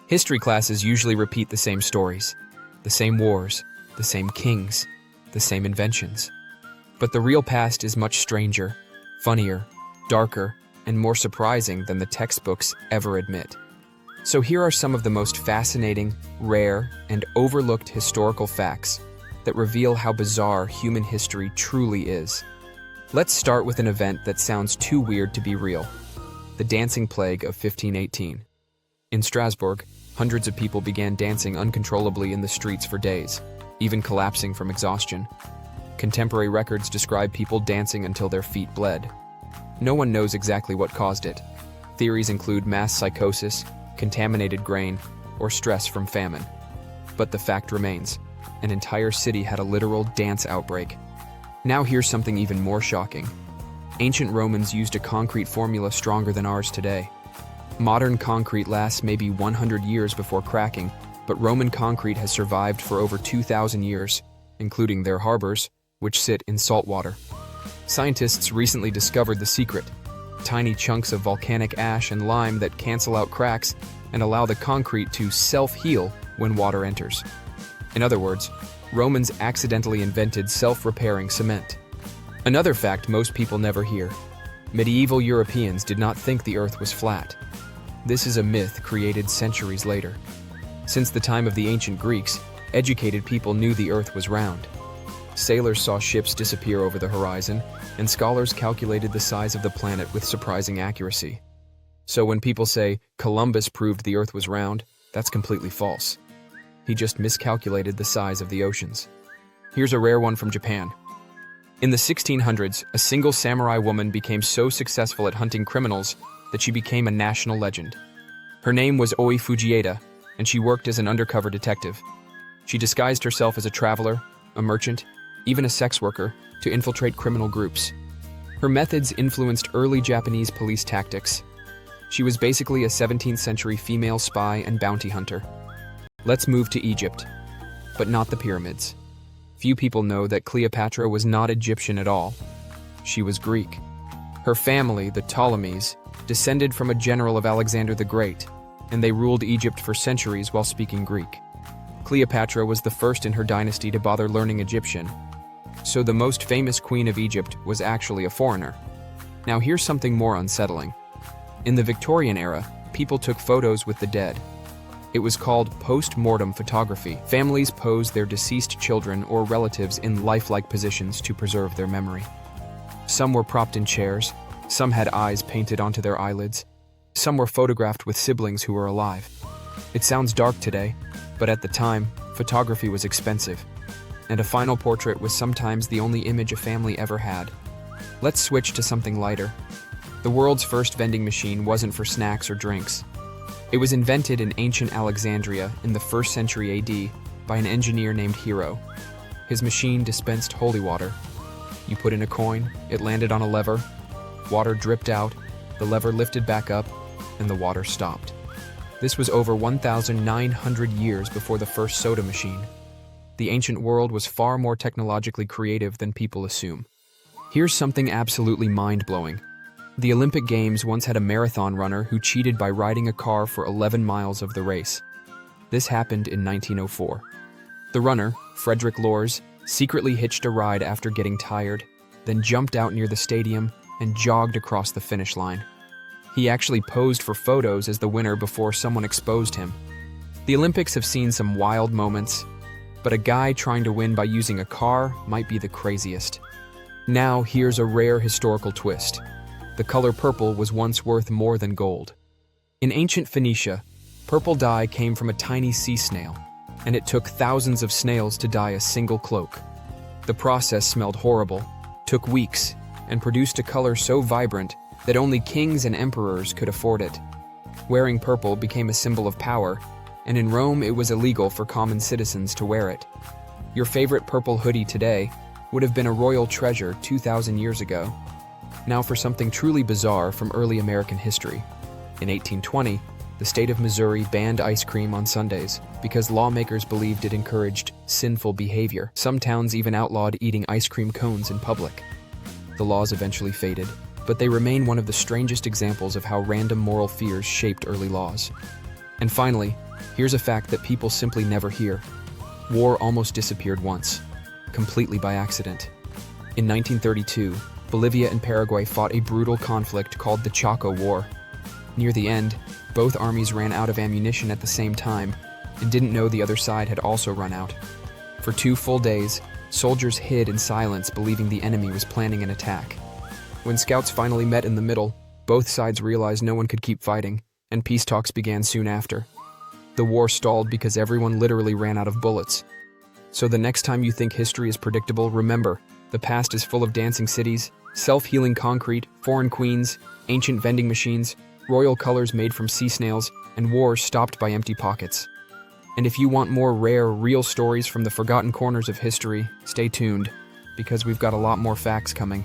History classes usually repeat the same stories, the same wars, the same kings, the same inventions. But the real past is much stranger, funnier, darker, and more surprising than the textbooks ever admit. So here are some of the most fascinating, rare, and overlooked historical facts that reveal how bizarre human history truly is. Let's start with an event that sounds too weird to be real: the Dancing Plague of 1518. In Strasbourg, hundreds of people began dancing uncontrollably in the streets for days, even collapsing from exhaustion. Contemporary records describe people dancing until their feet bled. No one knows exactly what caused it. Theories include mass psychosis, contaminated grain, or stress from famine. But the fact remains: an entire city had a literal dance outbreak. Now here's something even more shocking. Ancient Romans used a concrete formula stronger than ours today. Modern concrete lasts maybe 100 years before cracking, but Roman concrete has survived for over 2,000 years, including their harbors, which sit in salt water. Scientists recently discovered the secret: tiny chunks of volcanic ash and lime that cancel out cracks and allow the concrete to self-heal when water enters. In other words, Romans accidentally invented self-repairing cement. Another fact most people never hear: medieval Europeans did not think the earth was flat. This is a myth created centuries later. Since the time of the ancient Greeks, educated people knew the earth was round. Sailors saw ships disappear over the horizon, and scholars calculated the size of the planet with surprising accuracy. So when people say Columbus proved the earth was round, that's completely false. He just miscalculated the size of the oceans. Here's a rare one from Japan. In the 1600s, a single samurai woman became so successful at hunting criminals that she became a national legend. Her name was Oi Fujieda, and she worked as an undercover detective. She disguised herself as a traveler, a merchant, even a sex worker, to infiltrate criminal groups. Her methods influenced early Japanese police tactics. She was basically a 17th century female spy and bounty hunter. Let's move to Egypt, but not the pyramids. Few people know that Cleopatra was not Egyptian at all. She was Greek. Her family, the Ptolemies, descended from a general of Alexander the Great, and they ruled Egypt for centuries while speaking Greek. Cleopatra was the first in her dynasty to bother learning Egyptian, so the most famous queen of Egypt was actually a foreigner. Now here's something more unsettling. In the Victorian era, people took photos with the dead. It was called post-mortem photography. Families posed their deceased children or relatives in lifelike positions to preserve their memory. Some were propped in chairs, some had eyes painted onto their eyelids, some were photographed with siblings who were alive. It sounds dark today, but at the time, photography was expensive, and a final portrait was sometimes the only image a family ever had. Let's switch to something lighter. The world's first vending machine wasn't for snacks or drinks. It was invented in ancient Alexandria in the 1st century AD by an engineer named Hero. His machine dispensed holy water. You put in a coin, it landed on a lever, water dripped out, the lever lifted back up, and the water stopped. This was over 1,900 years before the first soda machine. The ancient world was far more technologically creative than people assume. Here's something absolutely mind-blowing. The Olympic Games once had a marathon runner who cheated by riding a car for 11 miles of the race. This happened in 1904. The runner, Frederick Lors, secretly hitched a ride after getting tired, then jumped out near the stadium and jogged across the finish line. He actually posed for photos as the winner before someone exposed him. The Olympics have seen some wild moments, but a guy trying to win by using a car might be the craziest. Now here's a rare historical twist. The color purple was once worth more than gold. In ancient Phoenicia, purple dye came from a tiny sea snail, and it took thousands of snails to dye a single cloak. The process smelled horrible, took weeks, and produced a color so vibrant that only kings and emperors could afford it. Wearing purple became a symbol of power, and in Rome it was illegal for common citizens to wear it. Your favorite purple hoodie today would have been a royal treasure 2,000 years ago. Now for something truly bizarre from early American history. In 1820, the state of Missouri banned ice cream on Sundays because lawmakers believed it encouraged sinful behavior. Some towns even outlawed eating ice cream cones in public. The laws eventually faded, but they remain one of the strangest examples of how random moral fears shaped early laws. And finally, here's a fact that people simply never hear. War almost disappeared once, completely by accident. In 1932, Bolivia and Paraguay fought a brutal conflict called the Chaco War. Near the end, both armies ran out of ammunition at the same time and didn't know the other side had also run out. For 2 full days, soldiers hid in silence, believing the enemy was planning an attack. When scouts finally met in the middle, both sides realized no one could keep fighting, and peace talks began soon after. The war stalled because everyone literally ran out of bullets. So the next time you think history is predictable, remember, the past is full of dancing cities, self-healing concrete, foreign queens, ancient vending machines, royal colors made from sea snails, and wars stopped by empty pockets. And if you want more rare, real stories from the forgotten corners of history, stay tuned, because we've got a lot more facts coming.